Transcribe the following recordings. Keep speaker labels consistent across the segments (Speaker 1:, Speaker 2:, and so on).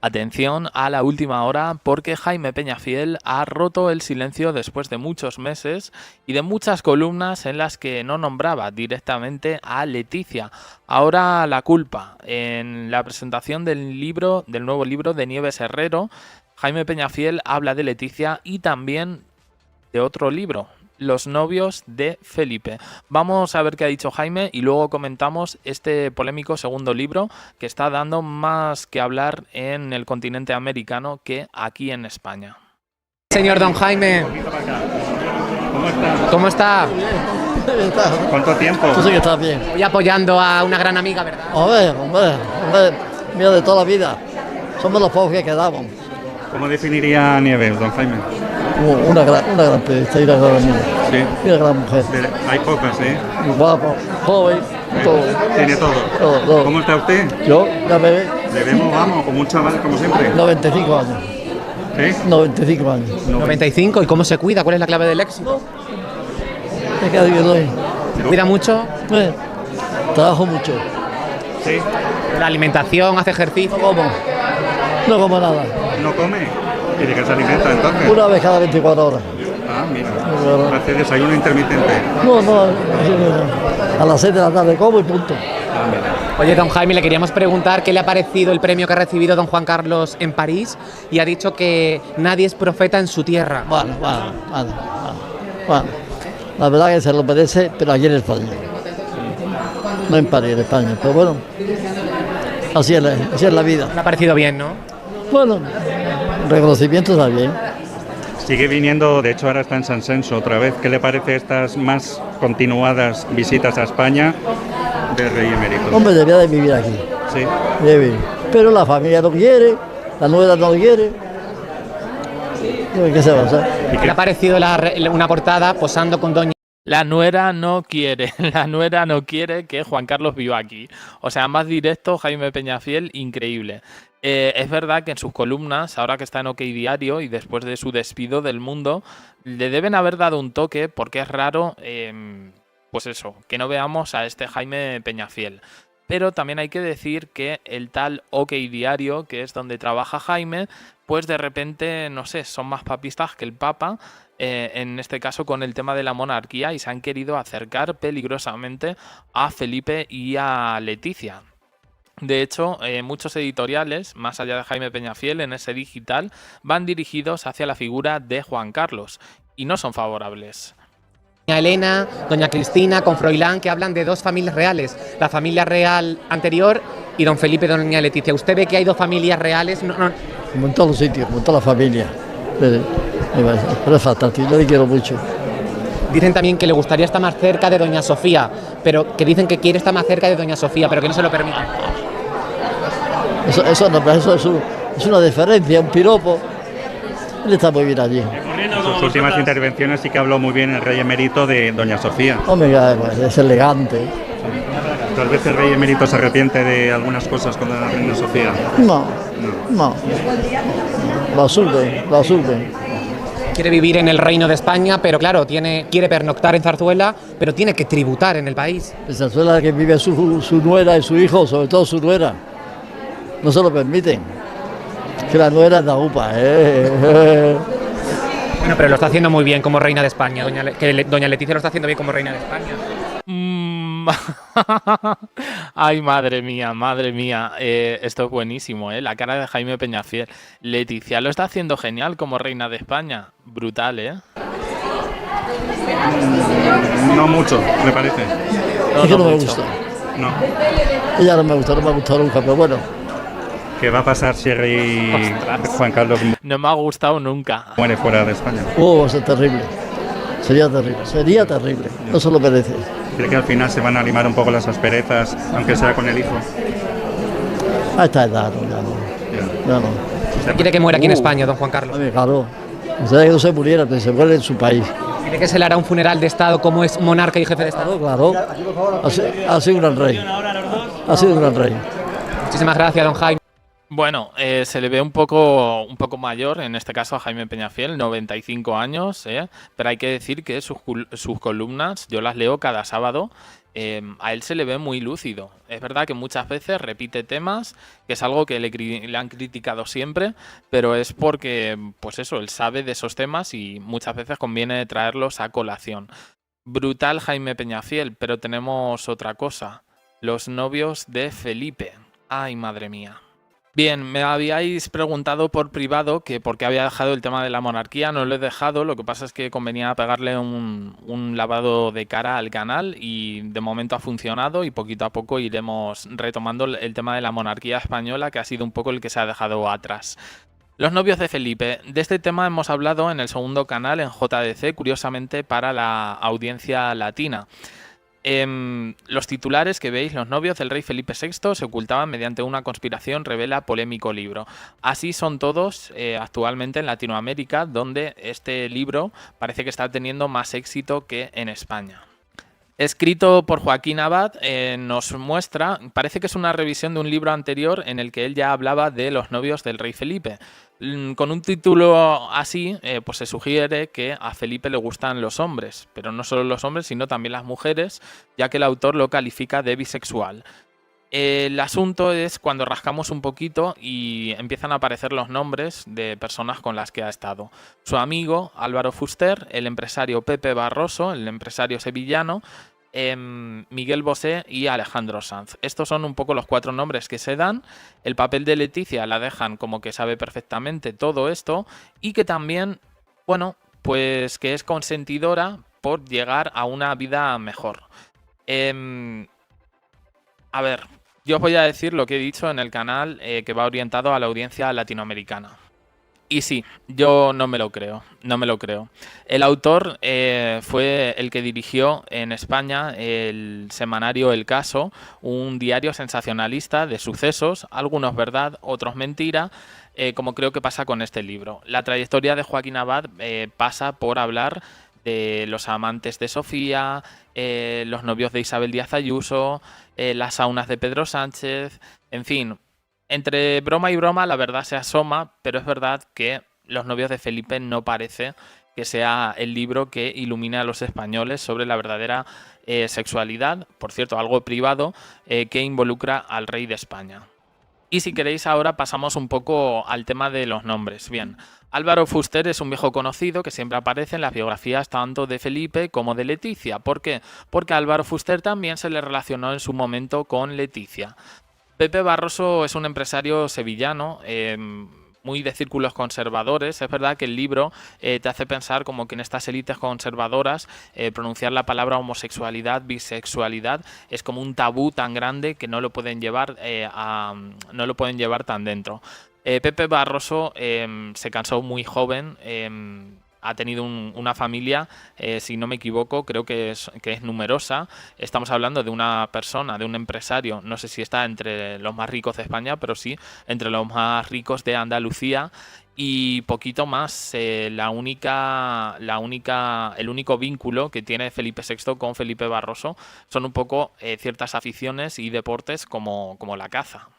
Speaker 1: Atención a la última hora porque Jaime Peñafiel ha roto el silencio después de muchos meses y de muchas columnas en las que no nombraba directamente a Leticia. Ahora la culpa. En la presentación del nuevo libro de Nieves Herrero, Jaime Peñafiel habla de Leticia y también de otro libro, Los novios de Felipe. Vamos a ver qué ha dicho Jaime y luego comentamos este polémico segundo libro que está dando más que hablar en el continente americano que aquí en España.
Speaker 2: Señor don Jaime, ¿cómo está?
Speaker 3: ¿Cuánto tiempo?
Speaker 4: Tú sí que estás bien.
Speaker 2: Hoy apoyando a una gran amiga, ¿verdad?
Speaker 4: Hombre, mira, de toda la vida. Somos los pocos que quedamos.
Speaker 3: ¿Cómo definiría a Nieves, don Jaime?
Speaker 4: Una gran periodista y una gran amiga.
Speaker 3: Sí.
Speaker 4: Y una gran mujer.
Speaker 3: Hay pocas, ¿eh?
Speaker 4: Muy guapo, joven, todo.
Speaker 3: Tiene todo.
Speaker 4: Todo.
Speaker 3: ¿Cómo está usted?
Speaker 4: Yo ya me ve
Speaker 3: Le vemos, vamos, como un chaval, como siempre.
Speaker 4: 95 años.
Speaker 3: ¿Sí?
Speaker 4: 95 años.
Speaker 2: 95, ¿y cómo se cuida? ¿Cuál es la clave del éxito?
Speaker 4: Me quedo bien hoy.
Speaker 2: ¿Se cuida mucho?
Speaker 4: Trabajo mucho.
Speaker 3: ¿Sí?
Speaker 2: La alimentación, hace ejercicio.
Speaker 4: No como nada.
Speaker 3: ¿No come? ¿Y de qué se alimenta entonces?
Speaker 4: Una vez cada 24 horas.
Speaker 3: Ah, mira. Hace desayuno intermitente.
Speaker 4: No. A las 6 de la tarde como y punto.
Speaker 3: Ah, mira.
Speaker 2: Oye, don Jaime, le queríamos preguntar qué le ha parecido el premio que ha recibido don Juan Carlos en París y ha dicho que nadie es profeta en su tierra.
Speaker 4: Bueno. La verdad que se lo merece, pero aquí en España. No en París, en España. Pero bueno, así es la vida.
Speaker 2: Le ha parecido bien, ¿no?
Speaker 4: Bueno, reconocimiento está bien.
Speaker 3: Sigue viniendo, de hecho ahora está en San Censo otra vez. ¿Qué le parece estas más continuadas visitas a España del rey emérito?
Speaker 4: Hombre, debía de vivir aquí.
Speaker 3: Sí.
Speaker 4: Debe vivir. Pero la familia no quiere, la nuera no quiere. ¿Qué se va a hacer?
Speaker 2: ¿Qué le ha parecido una portada posando con doña?
Speaker 1: La nuera no quiere que Juan Carlos viva aquí. O sea, más directo, Jaime Peñafiel, increíble. Es verdad que en sus columnas, ahora que está en OK Diario y después de su despido del Mundo, le deben haber dado un toque porque es raro, pues eso, que no veamos a este Jaime Peñafiel. Pero también hay que decir que el tal OK Diario, que es donde trabaja Jaime, pues de repente, no sé, son más papistas que el Papa, en este caso con el tema de la monarquía, y se han querido acercar peligrosamente a Felipe y a Leticia. De hecho, muchos editoriales, más allá de Jaime Peñafiel, en ese digital, van dirigidos hacia la figura de Juan Carlos y no son favorables.
Speaker 2: Doña Elena, doña Cristina, con Froilán, que hablan de dos familias reales, la familia real anterior y don Felipe y doña Leticia. ¿Usted ve que hay dos familias reales? No.
Speaker 4: Como en todos los sitios, como en toda la familia. Pero es fantástico, yo le quiero mucho.
Speaker 2: Dicen también que le gustaría estar más cerca de doña Sofía, pero que dicen que quiere estar más cerca de doña Sofía, pero que no se lo permite.
Speaker 4: Eso es una diferencia, un piropo. Él está muy bien allí.
Speaker 3: En sus últimas intervenciones sí que habló muy bien el rey emérito de doña Sofía.
Speaker 4: Hombre, pues, es elegante.
Speaker 3: Tal vez el rey emérito se arrepiente de algunas cosas con la reina Sofía.
Speaker 4: No. Lo absurdo.
Speaker 2: Quiere vivir en el reino de España, pero claro, quiere pernoctar en Zarzuela, pero tiene que tributar en el país.
Speaker 4: En Zarzuela que vive su nuera y su hijo, sobre todo su nuera. No se lo permiten. Que la nuera es la upa,
Speaker 2: Bueno, pero lo está haciendo muy bien como reina de España. Doña Leticia lo está haciendo bien como reina de España.
Speaker 1: Ay, madre mía, esto es buenísimo, la cara de Jaime Peñafiel. Leticia lo está haciendo genial como reina de España, brutal,
Speaker 3: No mucho, me parece.
Speaker 4: Es que no me gusta.
Speaker 3: No.
Speaker 4: Ella no me ha gustado nunca, pero bueno.
Speaker 3: ¿Qué va a pasar si el rey Juan Carlos
Speaker 1: No me ha gustado nunca.
Speaker 3: muere fuera de España?
Speaker 4: Va a ser terrible. Sería terrible. No se lo merece.
Speaker 3: ¿Cree que al final se van a animar un poco las asperezas, aunque sea con el hijo?
Speaker 4: A esta edad, ya no.
Speaker 2: ¿Usted quiere que muera aquí en España, don Juan Carlos?
Speaker 4: Claro. Usted que no se muriera, pero se muere en su país.
Speaker 2: ¿Quiere que se le hará un funeral de Estado como es monarca y jefe de Estado?
Speaker 4: Claro. Ha sido un gran rey.
Speaker 2: Muchísimas gracias, don Jaime.
Speaker 1: Bueno, se le ve un poco mayor, en este caso a Jaime Peñafiel, 95 años, pero hay que decir que sus columnas yo las leo cada sábado a él se le ve muy lúcido. Es verdad que muchas veces repite temas, que es algo que le han criticado siempre, pero es porque, pues eso, él sabe de esos temas y muchas veces conviene traerlos a colación. Brutal Jaime Peñafiel, pero tenemos otra cosa. Los novios de Felipe. Ay, madre mía. Bien, me habíais preguntado por privado que por qué había dejado el tema de la monarquía. No lo he dejado, lo que pasa es que convenía pegarle un lavado de cara al canal y de momento ha funcionado y poquito a poco iremos retomando el tema de la monarquía española, que ha sido un poco el que se ha dejado atrás. Los novios de Felipe. De este tema hemos hablado en el segundo canal, en JDC, curiosamente para la audiencia latina. Los titulares que veis, los novios del rey Felipe VI se ocultaban mediante una conspiración, revela polémico libro. Así son todos actualmente en Latinoamérica, donde este libro parece que está teniendo más éxito que en España. Escrito por Joaquín Abad, nos muestra, parece que es una revisión de un libro anterior en el que él ya hablaba de los novios del rey Felipe. Con un título así, pues se sugiere que a Felipe le gustan los hombres, pero no solo los hombres, sino también las mujeres, ya que el autor lo califica de bisexual. El asunto es cuando rascamos un poquito y empiezan a aparecer los nombres de personas con las que ha estado. Su amigo Álvaro Fuster, el empresario Pepe Barroso, el empresario sevillano, Miguel Bosé y Alejandro Sanz. Estos son un poco los 4 nombres que se dan. El papel de Leticia la dejan como que sabe perfectamente todo esto y que también, bueno, pues que es consentidora por llegar a una vida mejor. A ver, yo os voy a decir lo que he dicho en el canal que va orientado a la audiencia latinoamericana. Y sí, yo no me lo creo, no me lo creo. El autor fue el que dirigió en España el semanario El Caso, un diario sensacionalista de sucesos, algunos verdad, otros mentira, como creo que pasa con este libro. La trayectoria de Joaquín Abad pasa por hablar de los amantes de Sofía, los novios de Isabel Díaz Ayuso, las saunas de Pedro Sánchez, en fin. Entre broma y broma la verdad se asoma, pero es verdad que Los novios de Felipe no parece que sea el libro que ilumine a los españoles sobre la verdadera sexualidad, por cierto, algo privado, que involucra al rey de España. Y si queréis ahora pasamos un poco al tema de los nombres. Bien, Álvaro Fuster es un viejo conocido que siempre aparece en las biografías tanto de Felipe como de Leticia. ¿Por qué? Porque a Álvaro Fuster también se le relacionó en su momento con Leticia. Pepe Barroso es un empresario sevillano, muy de círculos conservadores. Es verdad que el libro te hace pensar como que en estas élites conservadoras pronunciar la palabra homosexualidad, bisexualidad es como un tabú tan grande que no lo pueden llevar no lo pueden llevar tan dentro. Pepe Barroso se casó muy joven. Ha tenido una familia, si no me equivoco, creo que es numerosa. Estamos hablando de una persona, de un empresario, no sé si está entre los más ricos de España, pero sí entre los más ricos de Andalucía. Y poquito más, el único vínculo que tiene Felipe VI con Felipe Barroso son un poco ciertas aficiones y deportes como la caza.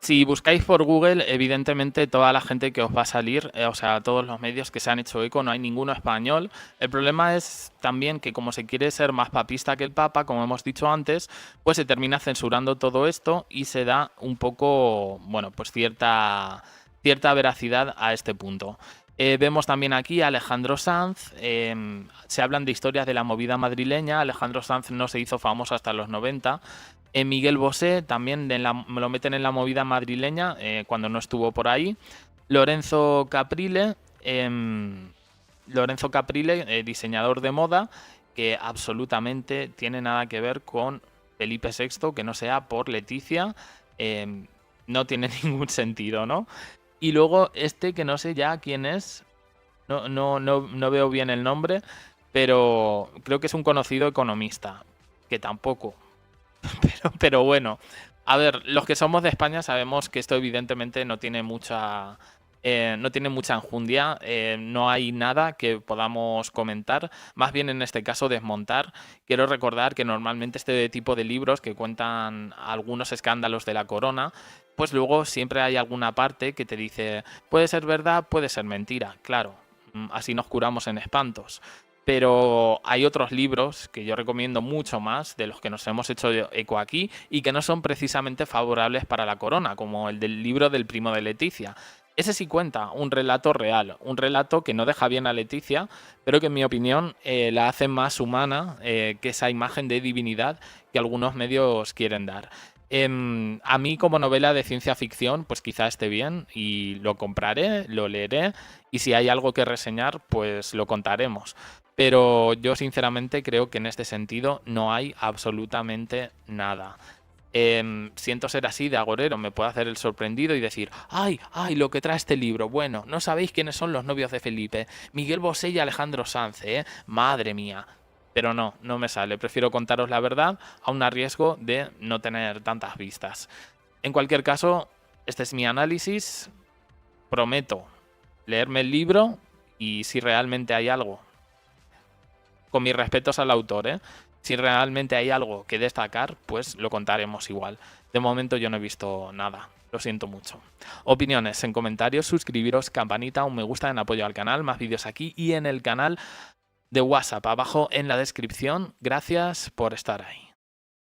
Speaker 1: Si buscáis por Google, evidentemente toda la gente que os va a salir, o sea, todos los medios que se han hecho eco, no hay ninguno español. El problema es también que como se quiere ser más papista que el Papa, como hemos dicho antes, pues se termina censurando todo esto y se da un poco, bueno, pues cierta veracidad a este punto. Vemos también aquí a Alejandro Sanz. Se hablan de historias de la movida madrileña. Alejandro Sanz no se hizo famoso hasta los 90. Miguel Bosé también me lo meten en la movida madrileña cuando no estuvo por ahí. Lorenzo Caprile, diseñador de moda, que absolutamente tiene nada que ver con Felipe VI, que no sea por Leticia. No tiene ningún sentido, ¿no? Y luego este que no sé ya quién es, no veo bien el nombre, pero creo que es un conocido economista, que tampoco. Pero bueno, a ver, los que somos de España sabemos que esto evidentemente no tiene mucha enjundia, no hay nada que podamos comentar, más bien en este caso desmontar. Quiero recordar que normalmente este tipo de libros que cuentan algunos escándalos de la corona, pues luego siempre hay alguna parte que te dice, puede ser verdad, puede ser mentira, claro, así nos curamos en espantos. Pero hay otros libros que yo recomiendo mucho más, de los que nos hemos hecho eco aquí, y que no son precisamente favorables para la corona, como el del libro del primo de Leticia. Ese sí cuenta un relato real, un relato que no deja bien a Leticia, pero que en mi opinión la hace más humana que esa imagen de divinidad que algunos medios quieren dar. A mí como novela de ciencia ficción, pues quizá esté bien y lo compraré, lo leeré y si hay algo que reseñar, pues lo contaremos. Pero yo sinceramente creo que en este sentido no hay absolutamente nada. Siento ser así de agorero, me puedo hacer el sorprendido y decir, ¡ay, lo que trae este libro! Bueno, no sabéis quiénes son los novios de Felipe, Miguel Bosé y Alejandro Sanz, ¿eh? Madre mía. Pero no me sale, prefiero contaros la verdad a un riesgo de no tener tantas vistas. En cualquier caso, este es mi análisis, prometo leerme el libro y si realmente hay algo, con mis respetos al autor, si realmente hay algo que destacar, pues lo contaremos igual. De momento yo no he visto nada. Lo siento mucho. Opiniones en comentarios, suscribiros, campanita, un me gusta en apoyo al canal, más vídeos aquí y en el canal de WhatsApp abajo en la descripción. Gracias por estar ahí.